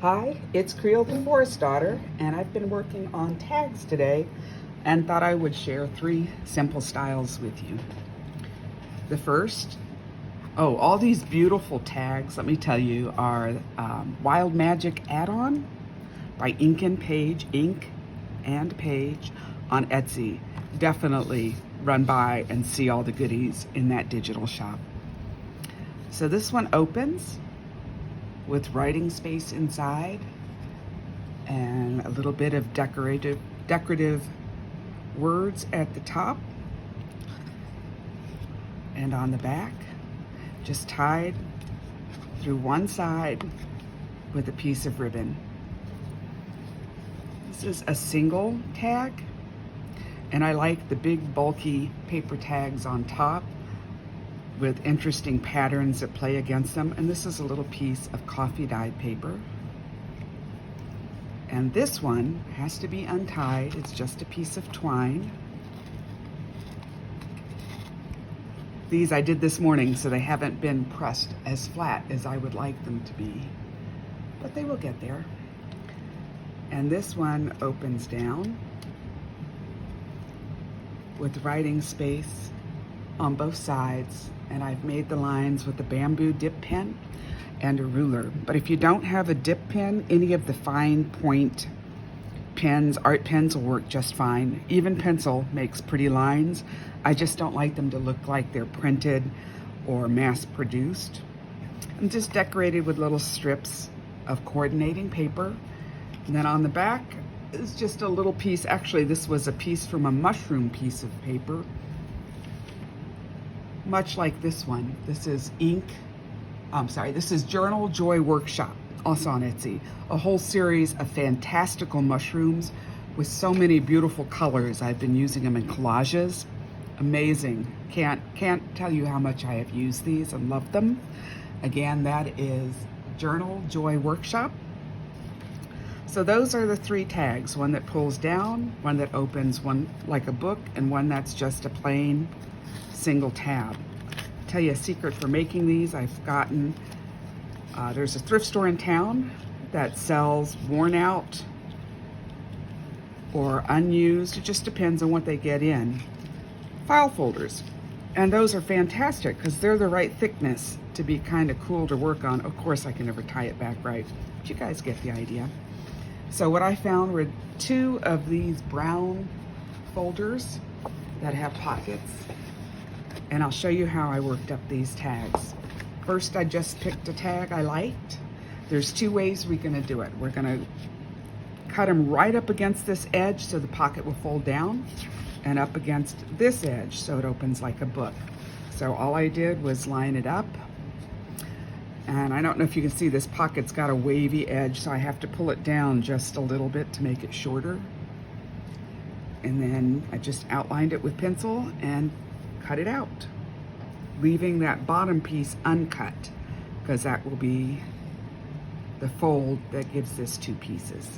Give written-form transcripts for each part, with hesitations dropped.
Hi, it's Creel the Forest Daughter, and I've been working on tags today and thought I would share 3 simple styles with you. The first, all these beautiful tags, let me tell you, are Wild Magic add-on by Ink and Page on Etsy. Definitely run by and see all the goodies in that digital shop. So this one opens with writing space inside and a little bit of decorative words at the top and on the back, just tied through one side with a piece of ribbon. This is a single tag, and I like the big bulky paper tags on top with interesting patterns that play against them. And this is a little piece of coffee dyed paper. And this one has to be untied. It's just a piece of twine. These I did this morning, so they haven't been pressed as flat as I would like them to be, but they will get there. And this one opens down with writing space on both sides, and I've made the lines with a bamboo dip pen and a ruler. But if you don't have a dip pen, any of the fine point pens, art pens, will work just fine. Even pencil makes pretty lines. I just don't like them to look like they're printed or mass produced. I'm just decorated with little strips of coordinating paper. And then on the back is just a little piece. Actually, this was a piece from a mushroom piece of paper, much like this one. This is this is JournalJoyWorkshop, also on Etsy. A whole series of fantastical mushrooms with so many beautiful colors. I've been using them in collages. Amazing. Can't tell you how much I have used these and loved them. Again, that is JournalJoyWorkshop. So those are the 3 tags, one that pulls down, one that opens, one like a book, and one that's just a plain single tab. I'll tell you a secret for making these. I've gotten, there's a thrift store in town that sells worn out or unused, it just depends on what they get in, file folders. And those are fantastic because they're the right thickness to be kind of cool to work on. Of course, I can never tie it back right, but you guys get the idea. So what I found were 2 of these brown folders that have pockets, and I'll show you how I worked up these tags. First, I just picked a tag I liked. There's 2 ways we're gonna do it. We're gonna cut them right up against this edge so the pocket will fold down, and up against this edge so it opens like a book. So all I did was line it up. And I don't know if you can see, this pocket's got a wavy edge, so I have to pull it down just a little bit to make it shorter. And then I just outlined it with pencil and cut it out, leaving that bottom piece uncut, because that will be the fold that gives this 2 pieces.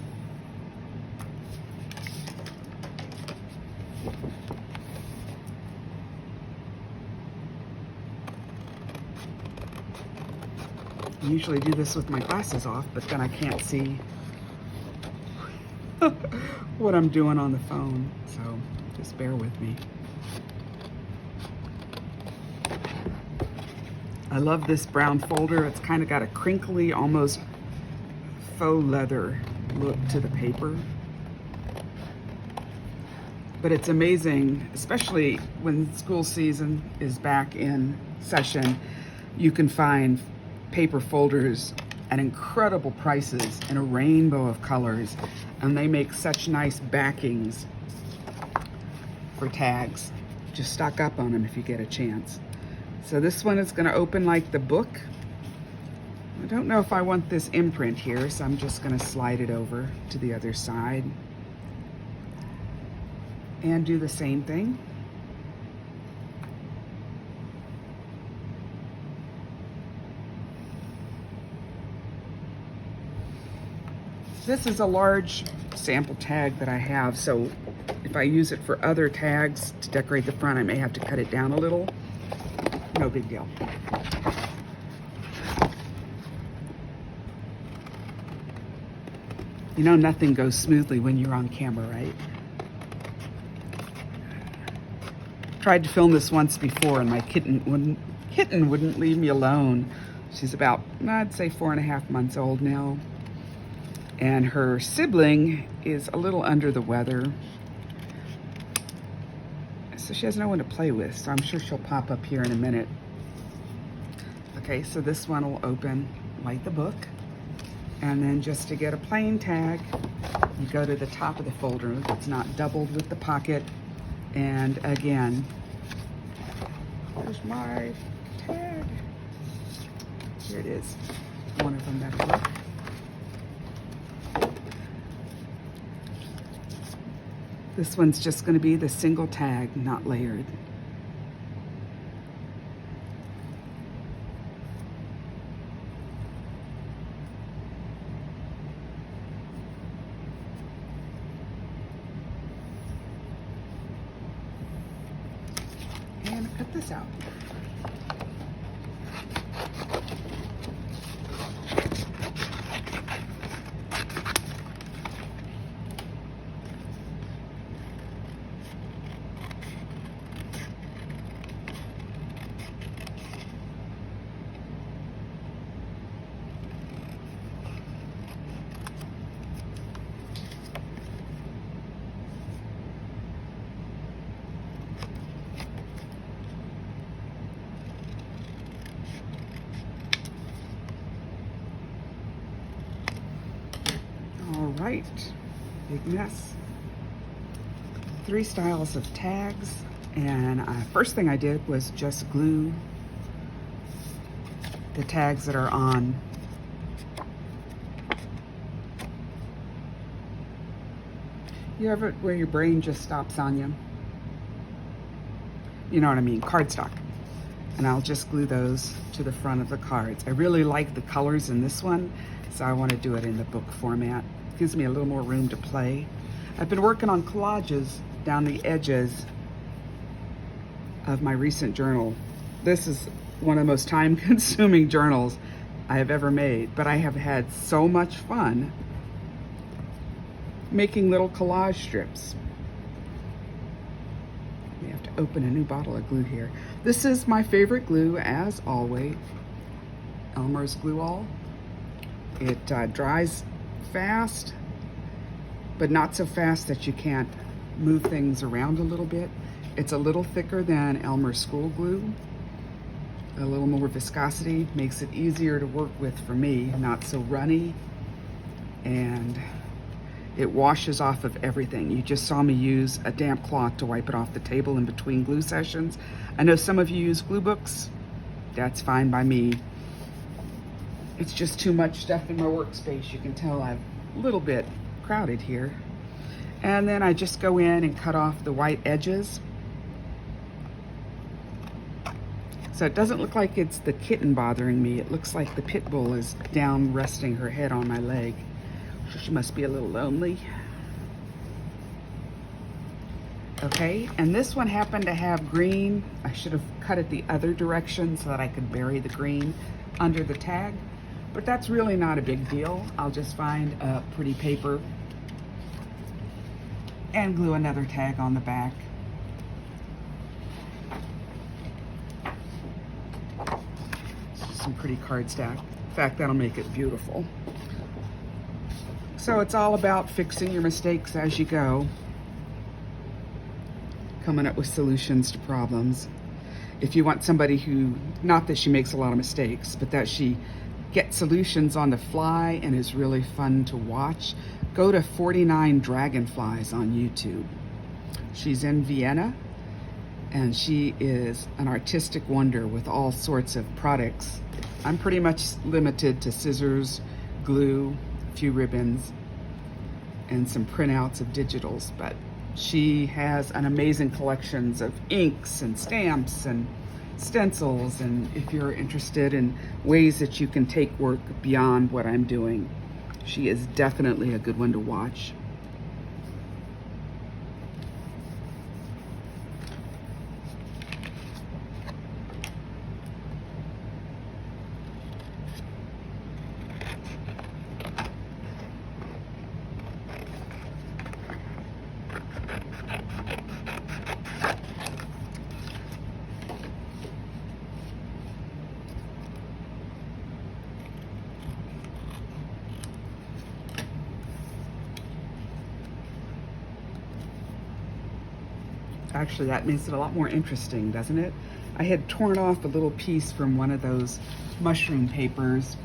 I usually do this with my glasses off, but then I can't see what I'm doing on the phone, so just bear with me. I love this brown folder. It's kind of got a crinkly, almost faux leather look to the paper. But it's amazing, especially when school season is back in session, you can find paper folders at incredible prices in a rainbow of colors, and they make such nice backings for tags. Just stock up on them if you get a chance. So this one is going to open like the book. I don't know if I want this imprint here, so I'm just going to slide it over to the other side and do the same thing. This is a large sample tag that I have, so if I use it for other tags to decorate the front, I may have to cut it down a little. No big deal. You know, nothing goes smoothly when you're on camera, right? Tried to film this once before, and my kitten wouldn't leave me alone. She's about, I'd say, 4.5 months old now. And her sibling is a little under the weather. So she has no one to play with, so I'm sure she'll pop up here in a minute. Okay, so this one will open, light the book. And then just to get a plain tag, you go to the top of the folder that's not doubled with the pocket. And again, here's my tag. Here it is. One of them that'll work. This one's just going to be the single tag, not layered. And cut this out. All right, big mess. 3 styles of tags, and first thing I did was just glue the tags that are on. You ever, where your brain just stops on you? You know what I mean, cardstock. And I'll just glue those to the front of the cards. I really like the colors in this one, so I want to do it in the book format. It gives me a little more room to play. I've been working on collages down the edges of my recent journal. This is one of the most time-consuming journals I have ever made, but I have had so much fun making little collage strips. We have to open a new bottle of glue here. This is my favorite glue, as always, Elmer's Glue All. It dries fast, but not so fast that you can't move things around a little bit. It's a little thicker than Elmer's School Glue. A little more viscosity, makes it easier to work with for me, not so runny. And it washes off of everything. You just saw me use a damp cloth to wipe it off the table in between glue sessions. I know some of you use glue books. That's fine by me. It's just too much stuff in my workspace. You can tell I'm a little bit crowded here. And then I just go in and cut off the white edges. So it doesn't look like it's the kitten bothering me. It looks like the pit bull is down resting her head on my leg. She must be a little lonely. Okay, and this one happened to have green. I should have cut it the other direction so that I could bury the green under the tag, but that's really not a big deal. I'll just find a pretty paper and glue another tag on the back. Some pretty cardstock. In fact, that'll make it beautiful. So it's all about fixing your mistakes as you go, coming up with solutions to problems. If you want somebody who, not that she makes a lot of mistakes, but that she gets solutions on the fly and is really fun to watch, go to 49 Dragonflies on YouTube. She's in Vienna, and she is an artistic wonder with all sorts of products. I'm pretty much limited to scissors, glue, a few ribbons, and some printouts of digitals, but she has an amazing collections of inks and stamps and stencils, and if you're interested in ways that you can take work beyond what I'm doing, she is definitely a good one to watch. Actually, that makes it a lot more interesting, doesn't it? I had torn off a little piece from one of those mushroom papers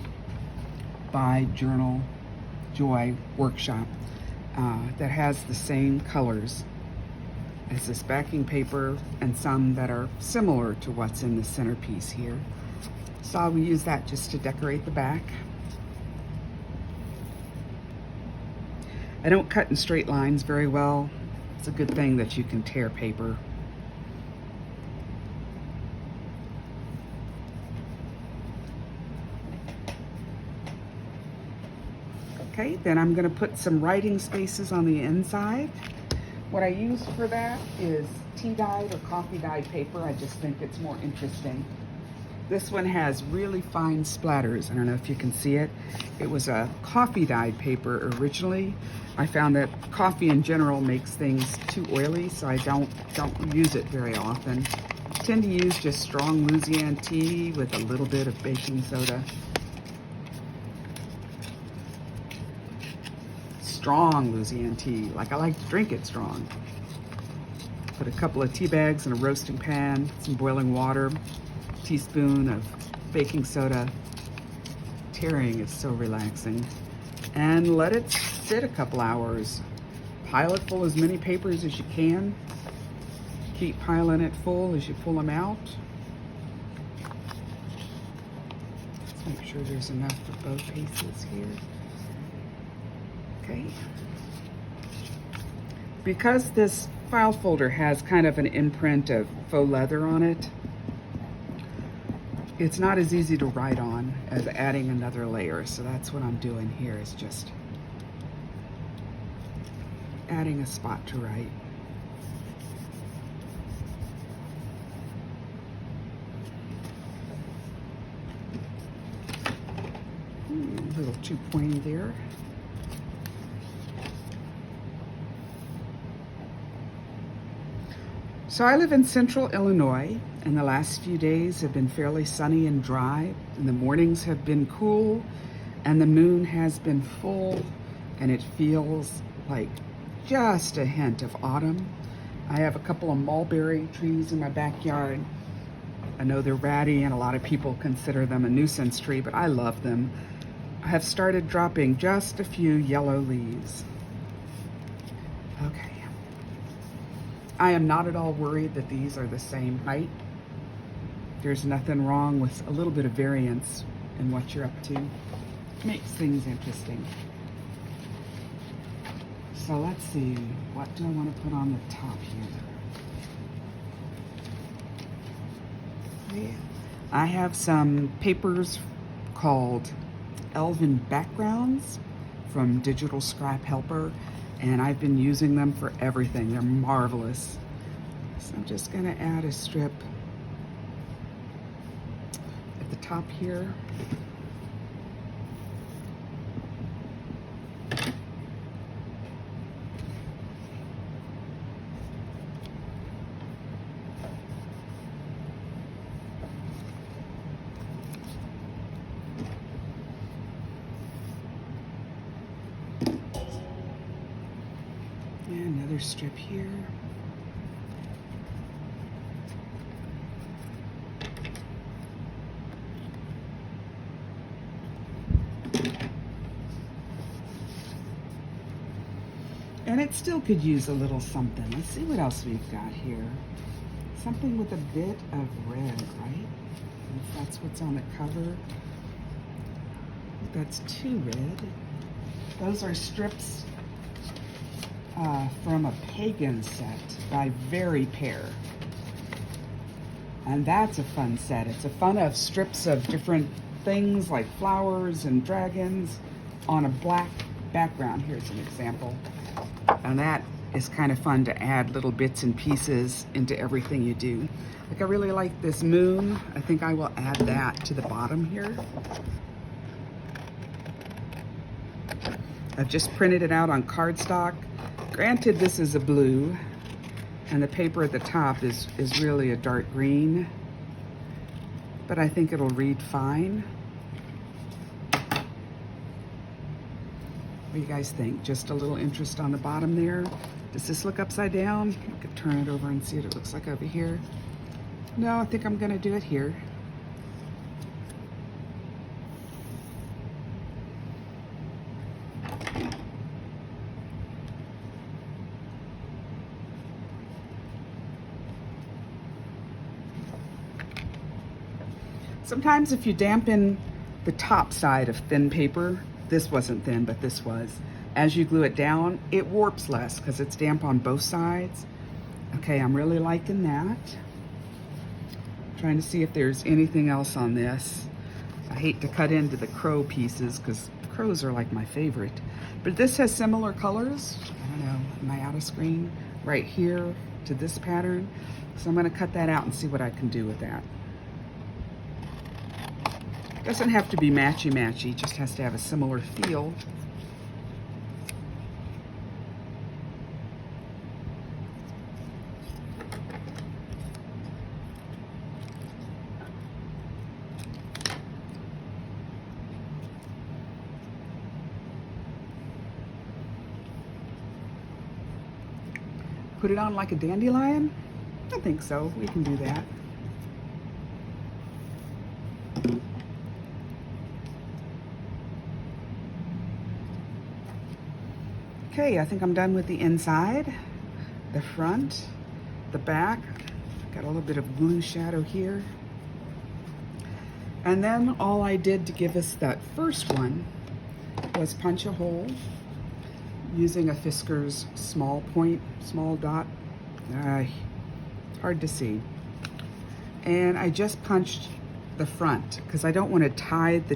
by JournalJoyWorkshop that has the same colors as this backing paper and some that are similar to what's in the centerpiece here. So I will use that just to decorate the back. I don't cut in straight lines very well. It's a good thing that you can tear paper. Okay, then I'm going to put some writing spaces on the inside. What I use for that is tea-dyed or coffee-dyed paper. I just think it's more interesting. This one has really fine splatters. I don't know if you can see it. It was a coffee-dyed paper originally. I found that coffee in general makes things too oily, so I don't use it very often. I tend to use just strong Louisiana tea with a little bit of baking soda. Strong Louisiana tea, like I like to drink it strong. Put a couple of tea bags in a roasting pan, some boiling water, teaspoon of baking soda. Tearing is so relaxing. And let it sit a couple hours. Pile it full as many papers as you can. Keep piling it full as you pull them out. Let's make sure there's enough for both pieces here. Okay. Because this file folder has kind of an imprint of faux leather on it, it's not as easy to write on as adding another layer. So that's what I'm doing here, is just adding a spot to write. A little too pointy there. So I live in central Illinois, and the last few days have been fairly sunny and dry, and the mornings have been cool, and the moon has been full, and it feels like just a hint of autumn. I have a couple of mulberry trees in my backyard. I know they're ratty, and a lot of people consider them a nuisance tree, but I love them. I have started dropping just a few yellow leaves. Okay. I am not at all worried that these are the same height. There's nothing wrong with a little bit of variance in what you're up to. Makes things interesting. So let's see, what do I want to put on the top here? Yeah. I have some papers called Elven Backgrounds from DigitalScrapHelper, and I've been using them for everything. They're marvelous. So I'm just gonna add a strip at the top here. And another strip here. And it still could use a little something. Let's see what else we've got here. Something with a bit of red, right? If that's what's on the cover. That's too red. Those are strips from a pagan set by Very Pair. And that's a fun set. It's a fun of strips of different things like flowers and dragons on a black background. Here's an example. And that is kind of fun to add little bits and pieces into everything you do. Like I really like this moon. I think I will add that to the bottom here. I've just printed it out on cardstock. Granted, this is a blue, and the paper at the top is really a dark green, but I think it'll read fine. What do you guys think? Just a little interest on the bottom there. Does this look upside down? I could turn it over and see what it looks like over here. No, I think I'm gonna do it here. Sometimes if you dampen the top side of thin paper, this wasn't thin, but this was, as you glue it down, it warps less because it's damp on both sides. Okay, I'm really liking that. Trying to see if there's anything else on this. I hate to cut into the crow pieces because crows are like my favorite. But this has similar colors. I don't know, am I out of screen? Right here to this pattern. So I'm gonna cut that out and see what I can do with that. Doesn't have to be matchy-matchy, just has to have a similar feel. Put it on like a dandelion? I think so, we can do that. Okay, I think I'm done with the inside, the front, the back. Got a little bit of glue shadow here. And then all I did to give us that first one was punch a hole using a Fisker's small point, small dot. Hard to see. And I just punched the front because I don't want to tie the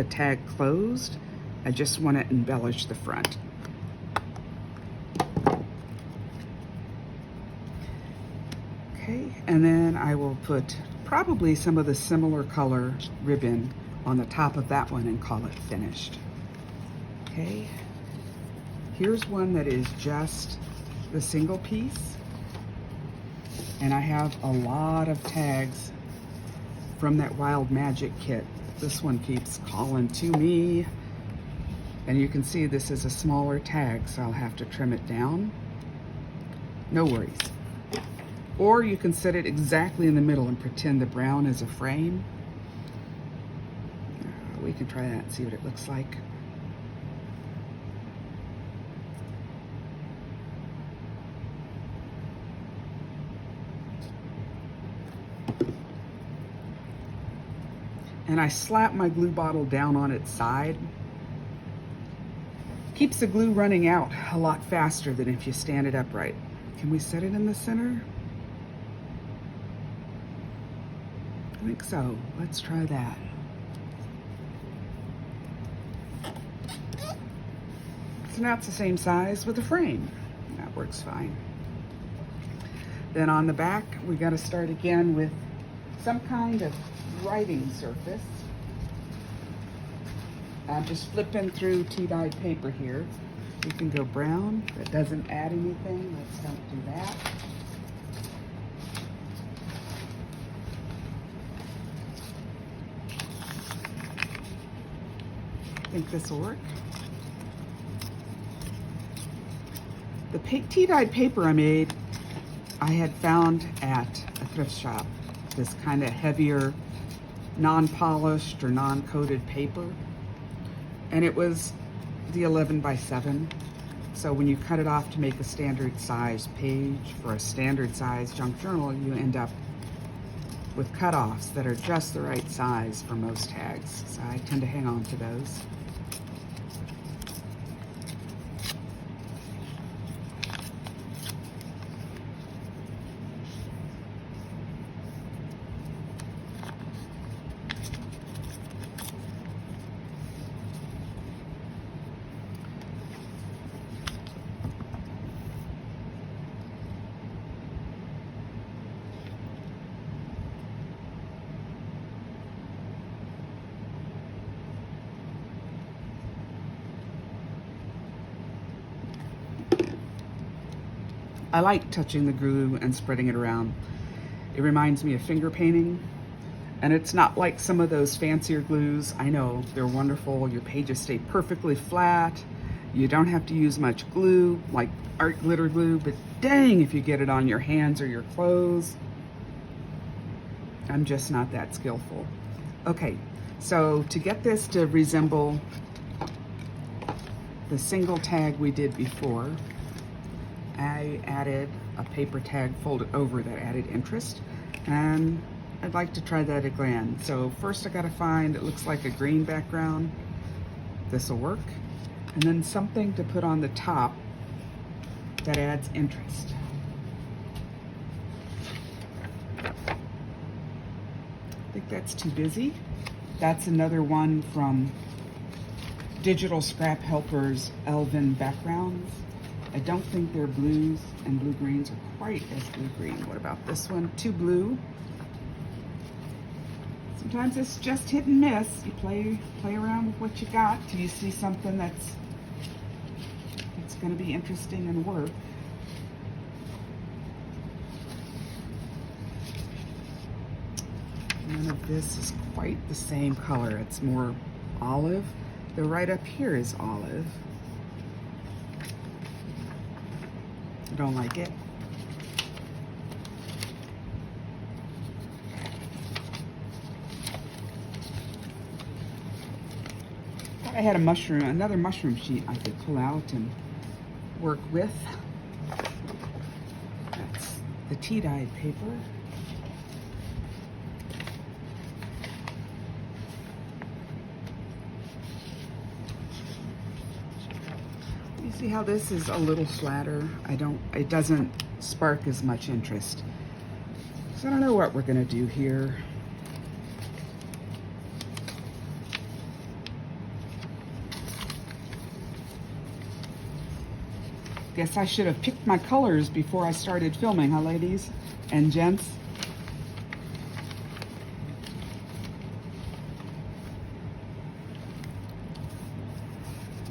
tag closed. I just want to embellish the front. Okay, and then I will put probably some of the similar color ribbon on the top of that one and call it finished. Okay, here's one that is just the single piece. And I have a lot of tags from that Wild Magic kit. This one keeps calling to me. And you can see this is a smaller tag, so I'll have to trim it down. No worries. Or you can set it exactly in the middle and pretend the brown is a frame. We can try that and see what it looks like. And I slap my glue bottle down on its side. Keeps the glue running out a lot faster than if you stand it upright. Can we set it in the center? I think so. Let's try that. So now it's the same size with the frame. That works fine. Then on the back, we got to start again with some kind of writing surface. I'm just flipping through tea-dyed paper here. You can go brown. That doesn't add anything. Let's don't do that. I think this will work. The tea-dyed paper I made, I had found at a thrift shop. This kind of heavier, non-polished or non-coated paper. And it was the 11 by 7. So when you cut it off to make a standard size page for a standard size junk journal, you end up with cutoffs that are just the right size for most tags. So I tend to hang on to those. I like touching the glue and spreading it around. It reminds me of finger painting, and it's not like some of those fancier glues. I know they're wonderful. Your pages stay perfectly flat You don't have to use much glue, like art glitter glue, but dang if you get it on your hands or your clothes. I'm just not that skillful. Okay, so to get this to resemble the single tag we did before, I added a paper tag folded over that added interest, and I'd like to try that again. So first I gotta find, it looks like a green background. This'll work. And then something to put on the top that adds interest. I think that's too busy. That's another one from DigitalScrapHelper's Elven backgrounds. I don't think their blues and blue-greens are quite as blue-green. What about this one? Too blue. Sometimes it's just hit and miss. You play around with what you got till you see something that's going to be interesting and work. None of this is quite the same color. It's more olive. The right up here is olive. I don't like it. I had another mushroom sheet I could pull out and work with. That's the tea-dyed paper. You see how this is a little flatter? It doesn't spark as much interest. So I don't know what we're gonna do here. Guess I should have picked my colors before I started filming, huh, ladies and gents?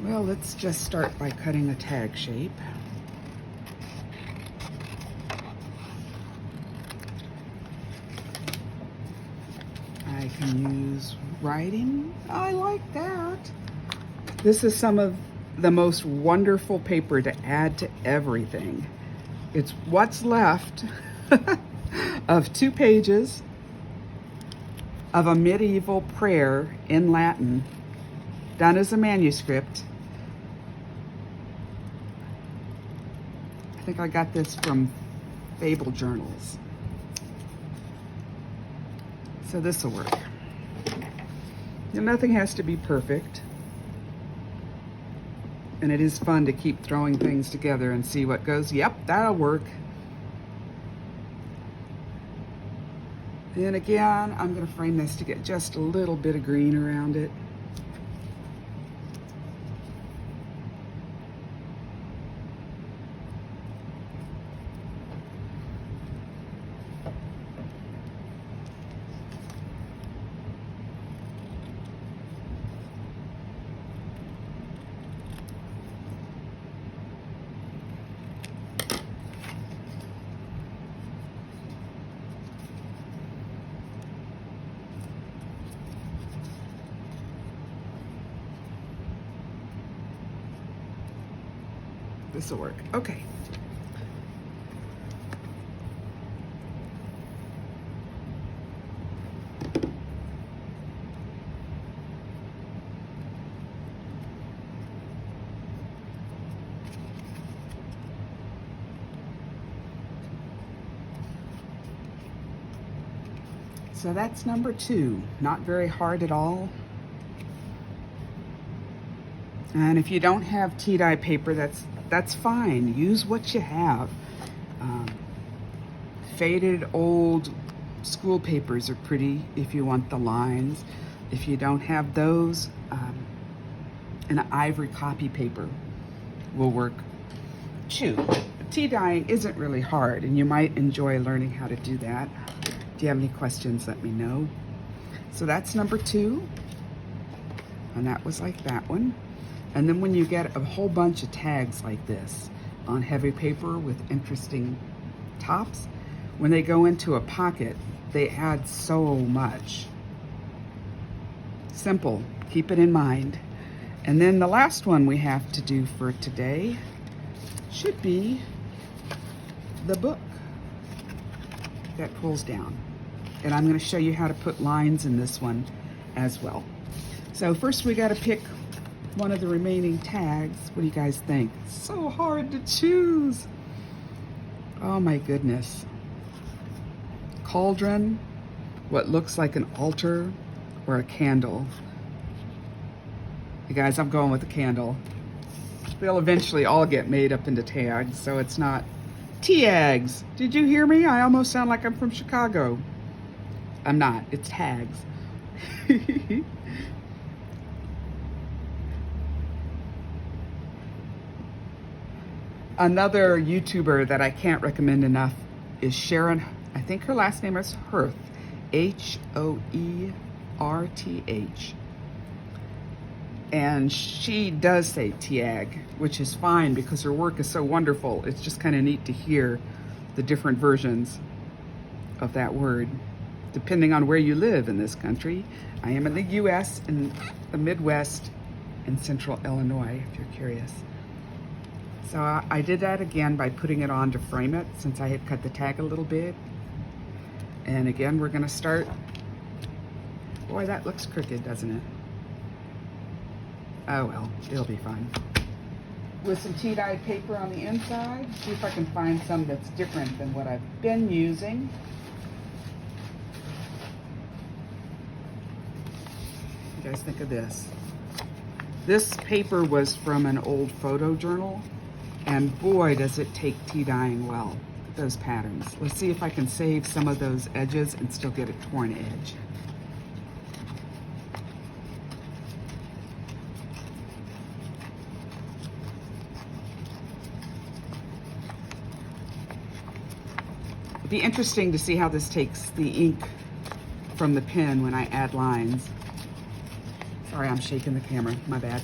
Well, let's just start by cutting a tag shape. I can use writing. I like that. This is some of the most wonderful paper to add to everything. It's what's left of 2 pages of a medieval prayer in Latin done as a manuscript. I think I got this from FableJournals. So this will work. And nothing has to be perfect. And it is fun to keep throwing things together and see what goes. Yep, that'll work. And again, I'm going to frame this to get just a little bit of green around it. This will work. Okay. So that's number 2. Not very hard at all. And if you don't have tea-dye paper, that's fine. Use what you have. Faded old school papers are pretty if you want the lines. If you don't have those, an ivory copy paper will work too. Tea dyeing isn't really hard, and you might enjoy learning how to do that. If you have any questions, let me know. So that's number 2, and that was like that one. And then when you get a whole bunch of tags like this on heavy paper with interesting tops, when they go into a pocket, they add so much. Simple, keep it in mind. And then the last one we have to do for today should be the book that pulls down. And I'm going to show you how to put lines in this one as well. So first we got to pick one of the remaining tags. What do you guys think? So hard to choose. Oh my goodness. Cauldron, what looks like an altar, or a candle. You guys, I'm going with the candle. They'll eventually all get made up into tags, so it's not T-ags. Did you hear me? I almost sound like I'm from Chicago. I'm not, it's tags. Another YouTuber that I can't recommend enough is Sharon, I think her last name is Hoerth, H-O-E-R-T-H. And she does say TAG, which is fine because her work is so wonderful. It's just kind of neat to hear the different versions of that word, depending on where you live in this country. I am in the US, in the Midwest, and Central Illinois, if you're curious. So I did that again by putting it on to frame it, since I had cut the tag a little bit. And again, we're gonna start. Boy, that looks crooked, doesn't it? Oh well, it'll be fine. With some tea-dyed paper on the inside, see if I can find some that's different than what I've been using. What do you guys think of this? This paper was from an old photo journal, and boy, does it take tea dyeing well. Look at those patterns. Let's see if I can save some of those edges and still get a torn edge. It'd be interesting to see how this takes the ink from the pen when I add lines. Sorry, I'm shaking the camera, my bad.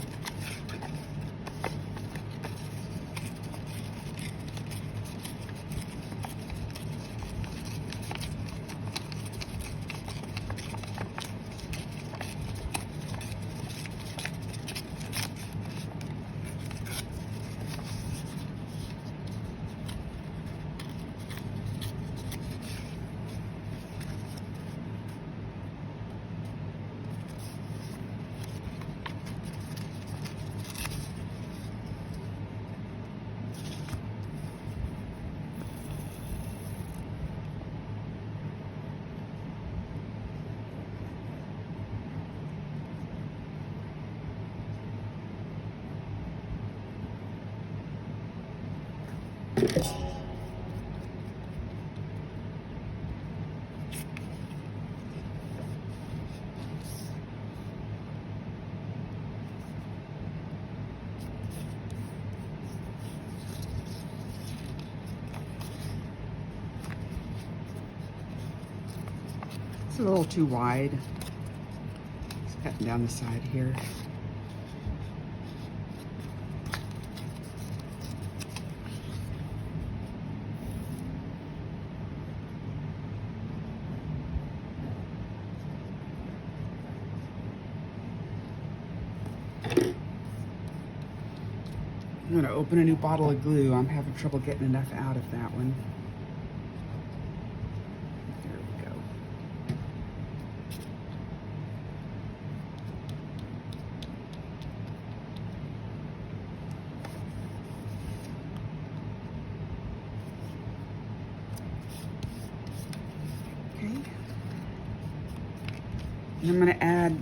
It's a little too wide. It's cutting down the side here. I'm going to open a new bottle of glue. I'm having trouble getting enough out of that one. There we go. Okay. And I'm going to add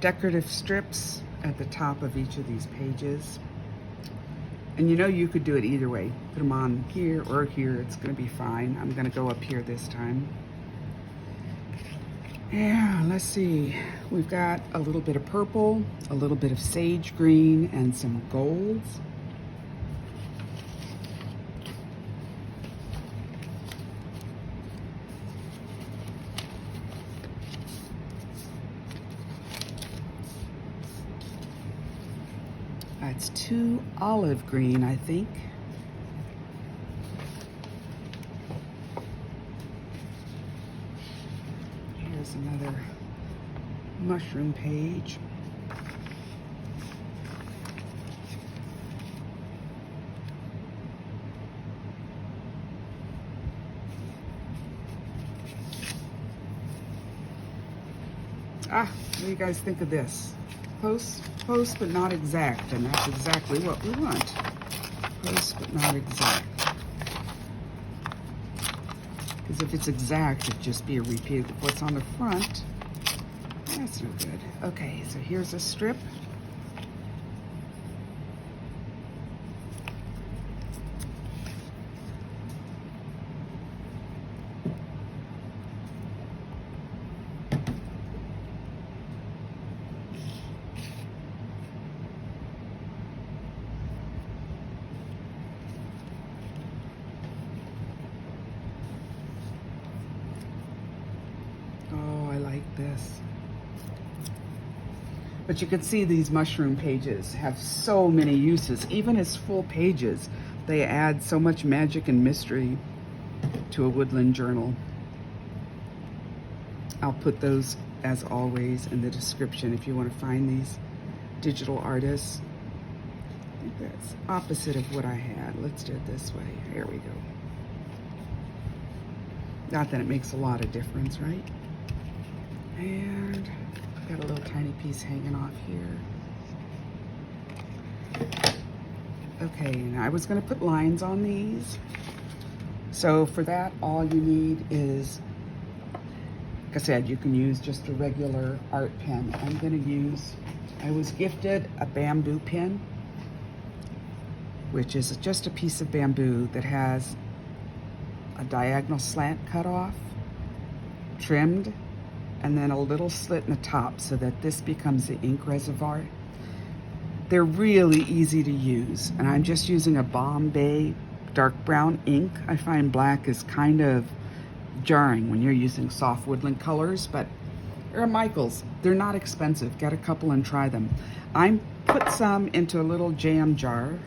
decorative strips at the top of each of these pages. And you know, you could do it either way. Put them on here or here, it's gonna be fine. I'm gonna go up here this time. Yeah, let's see. We've got a little bit of purple, a little bit of sage green, and some golds. That's too olive green, I think. Here's another mushroom page. What do you guys think of this? Close, but not exact, and that's exactly what we want. Close, but not exact. Because if it's exact, it'd just be a repeat of what's on the front. That's no good. Okay, so here's a strip. Oh, I like this. But you can see these mushroom pages have so many uses. Even as full pages, they add so much magic and mystery to a woodland journal. I'll put those, as always, in the description if you want to find these digital artists. I think that's opposite of what I had. Let's do it this way. Here we go. Not that it makes a lot of difference, right? And got a little tiny piece hanging off here. Okay, now I was going to put lines on these. So for that, all you need is, like I said, you can use just a regular art pen. I'm going to use, I was gifted a bamboo pen, which is just a piece of bamboo that has a diagonal slant cut off, trimmed, and then a little slit in the top so that this becomes the ink reservoir. They're really easy to use, and I'm just using a Bombay dark brown ink. I find black is kind of jarring when you're using soft woodland colors, but they're Michaels. They're not expensive. Get a couple and try them. I put some into a little jam jar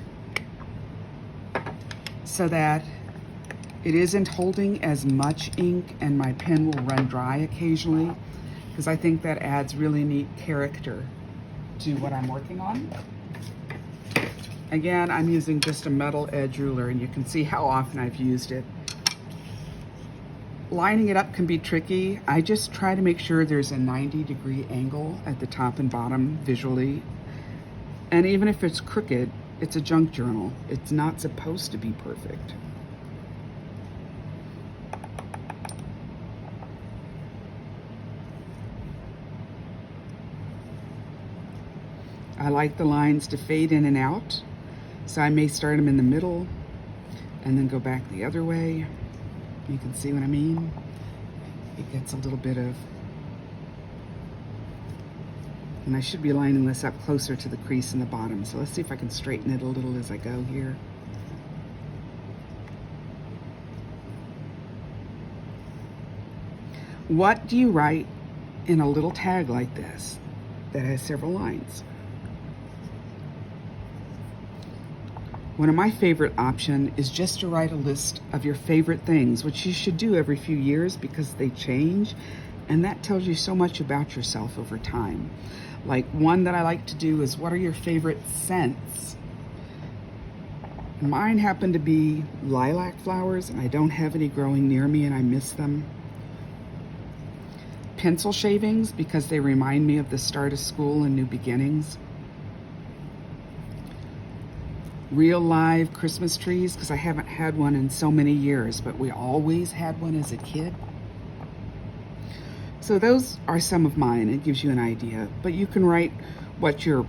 so that it isn't holding as much ink and my pen will run dry occasionally, because I think that adds really neat character to what I'm working on. Again, I'm using just a metal edge ruler, and you can see how often I've used it. Lining it up can be tricky. I just try to make sure there's a 90-degree angle at the top and bottom visually. And even if it's crooked, it's a junk journal. It's not supposed to be perfect. I like the lines to fade in and out, so I may start them in the middle and then go back the other way. You can see what I mean? It gets a little bit of, and I should be lining this up closer to the crease in the bottom. So let's see if I can straighten it a little as I go here. What do you write in a little tag like this that has several lines? One of my favorite options is just to write a list of your favorite things, which you should do every few years because they change, and that tells you so much about yourself over time. Like one that I like to do is, what are your favorite scents? Mine happen to be lilac flowers, and I don't have any growing near me and I miss them. Pencil shavings, because they remind me of the start of school and new beginnings. Real live Christmas trees, because I haven't had one in so many years, but we always had one as a kid. So those are some of mine. It gives you an idea, but you can write what your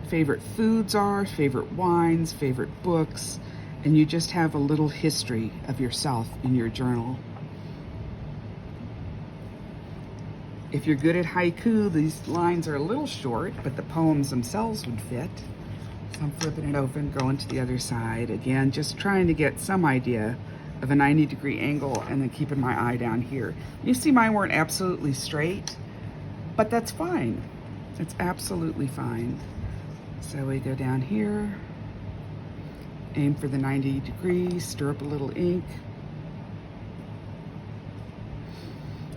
favorite foods are, favorite wines, favorite books, and you just have a little history of yourself in your journal. If you're good at haiku, these lines are a little short, but the poems themselves would fit. So I'm flipping it open, going to the other side. Again, just trying to get some idea of a 90-degree angle and then keeping my eye down here. You see mine weren't absolutely straight, but that's fine. It's absolutely fine. So we go down here, aim for the 90 degrees, stir up a little ink.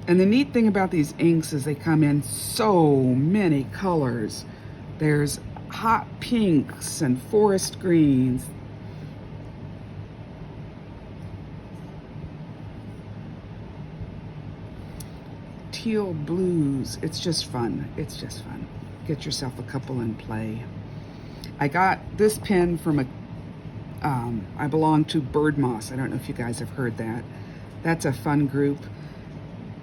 And the neat thing about these inks is they come in so many colors. There's hot pinks and forest greens. teal blues. It's just fun. It's just fun. Get yourself a couple and play. I got this pen from I belong to Bird Moss. I don't know if you guys have heard that. That's a fun group.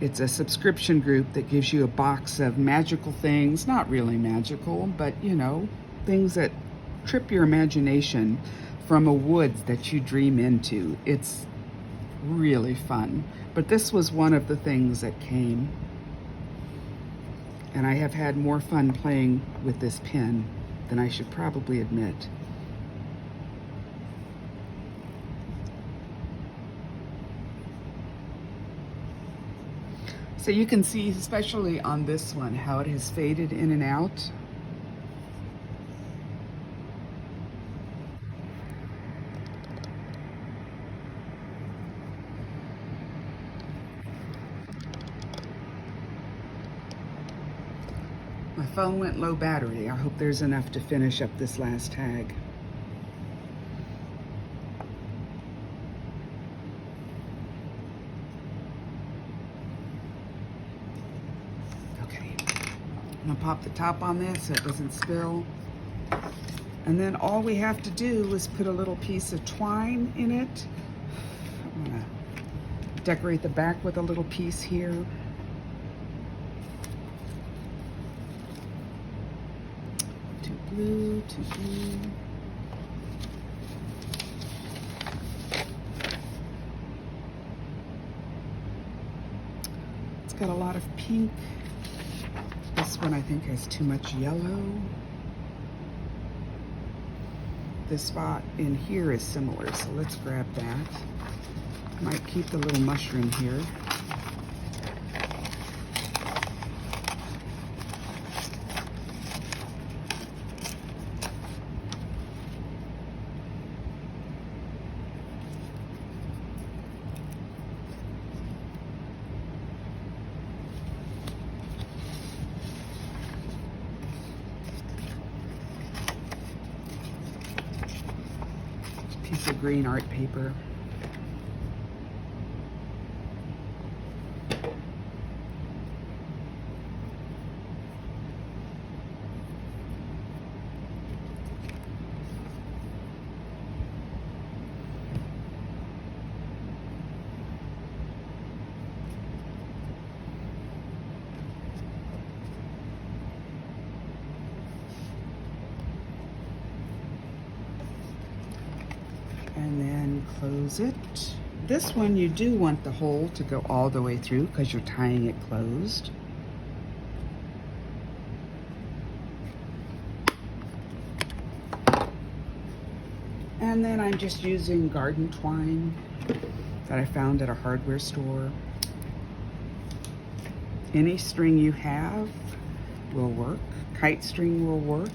It's a subscription group that gives you a box of magical things. Not really magical, but you know, things that trip your imagination from a woods that you dream into. It's really fun. But this was one of the things that came. And I have had more fun playing with this pen than I should probably admit. So you can see, especially on this one, how it has faded in and out. My phone went low battery. I hope there's enough to finish up this last tag. Okay, I'm gonna pop the top on this so it doesn't spill. And then all we have to do is put a little piece of twine in it. I'm gonna decorate the back with a little piece here. Blue to blue. It's got a lot of pink. This one I think has too much yellow. This spot in here is similar, so let's grab that. Might keep the little mushroom here. Piece of green art paper. And then close it. This one you do want the hole to go all the way through because you're tying it closed. And then I'm just using garden twine that I found at a hardware store. Any string you have will work. Kite string will work.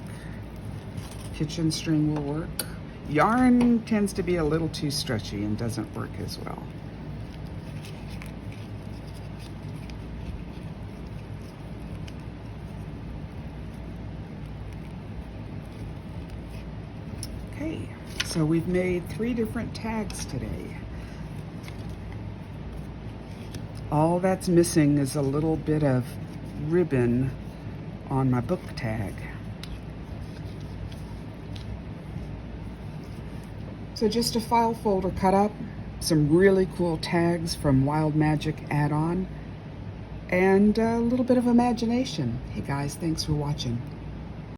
Kitchen string will work. Yarn tends to be a little too stretchy and doesn't work as well. Okay, so we've made 3 different tags today. All that's missing is a little bit of ribbon on my book tag. So just a file folder cut up, some really cool tags from Wild Magic add-on, and a little bit of imagination. Hey guys, thanks for watching.